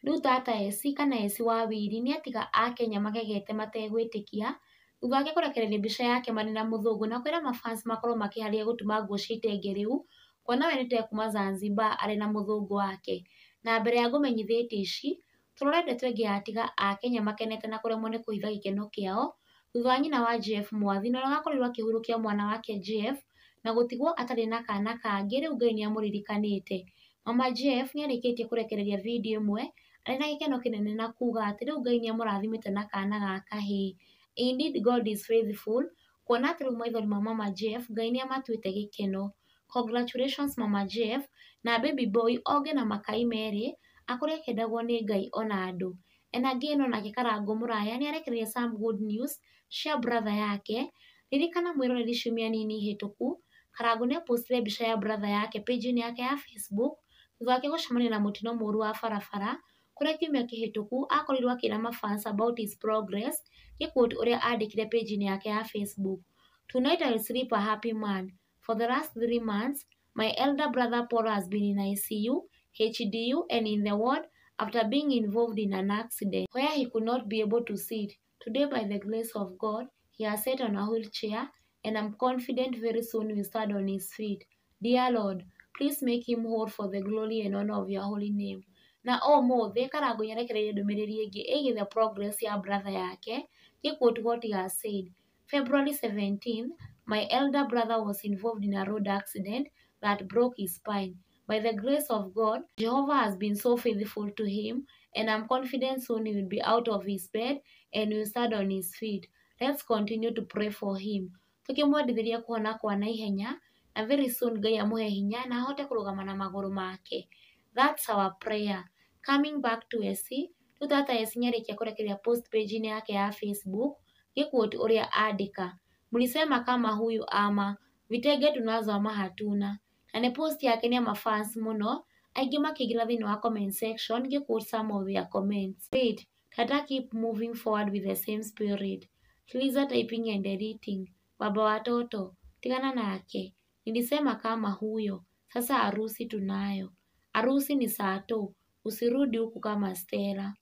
Rĩu tata Esi kana Esi wa Wili nĩatiga Akenya magegete mategwĩtĩkia thutha wake kũrekereria mbica yake marĩ na mũthũngũ na kwĩra mafans makorwo makĩharĩria gũtuma nguo cia itenge rĩu kuona we nĩtekuma Zanzibar arĩ na mũthũngũ wake. Na mbere ya ngũmenyithĩtie ici, tũrore ndeto ĩngĩ yatiga Akenya makenete na kũremwo nĩ kũhitha gĩkeno kĩao thutha wa nyina wa JF Mwathi na ũrĩa wakorirwo akĩhurũkia mwana wake JF na gũtigwo atarĩ na kana kangĩ, rĩu Ngai nĩamũririkanĩte. Mama JF nĩarĩkĩtie kũrekereria video ĩmwe arĩ na gĩkeno kĩnene na kuga atĩ rĩu Ngai nĩamũrathimĩte na kana ga kahĩĩ. Indeed God is faithful, kuona atĩ rĩu maithori ma Mama JF Ngai nĩamatuĩte gĩkeno. Congratulations Mama JF na baby boy Oge na Makai merĩ akũrĩa akendagwo nĩ Ngai ona andũ. Enangĩ ĩno nake Karangũ Mũraya nĩarekereirie some good news cia brother yake. Ririkana mwĩroreri ciumia nini hĩtũku, Karangũ nĩapostire mbica ya brother yake page-inĩ yake ya Facebook thutha wake gũcemania na mũtino mũru wa barabara, kũrĩa kiumia kĩhĩtũku akorirwo akĩra mafans about his progress, gĩ-quote ũrĩa andĩkire page-inĩ yake ya Facebook. Tonight I will sleep a happy man. For the last 3 months, my elder brother Paul has been in ICU, HDU and in the ward after being involved in an accident where he could not be able to sit. Today by the grace of God, he has sat on a wheelchair and I'm confident very soon he will stand on his feet. Dear Lord, please make him whole for the glory and honor of your holy name. Na ũmũthĩ Karangũ nĩarekereirie ndũmĩrĩri ĩngĩ ĩgiĩ the progress ya brother yake, gĩ-quote what he has said. February 17th, my elder brother was involved in a road accident that broke his spine. By the grace of God, Jehovah has been so faithful to him and I'm confident soon he will be out of his bed and will stand on his feet. Let's continue to pray for him. Tukimwendithĩria kuona kwa naihenya na very soon Ngai amũhe hinya na ahote kũrũgama na magũrũ make. That's our prayer. Coming back to Esi, rĩu tata Esi nĩarĩkia kũrekereria post page-inĩ yake ya Facebook, gĩ-quote ũrĩa andĩka, mlisema kama huyu ama vitenge tunazo ama hatuna. Na nĩ post yake nĩ mafans mũno, aingĩ makĩingĩra thĩinĩ wa comment section, gĩ-quote some of their comments. Wait, tata keep moving forward with the same spirit. Liza typing and editing. Baba watoto, tigana nake. Nilisema kama huyo, sasa harusi tunayo. Harusi ni saa tu, usirudi huku kama Stella.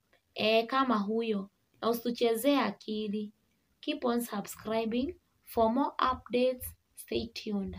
Kama huyo, na usituchezee akili. Keep on subscribing for more updates. Stay tuned.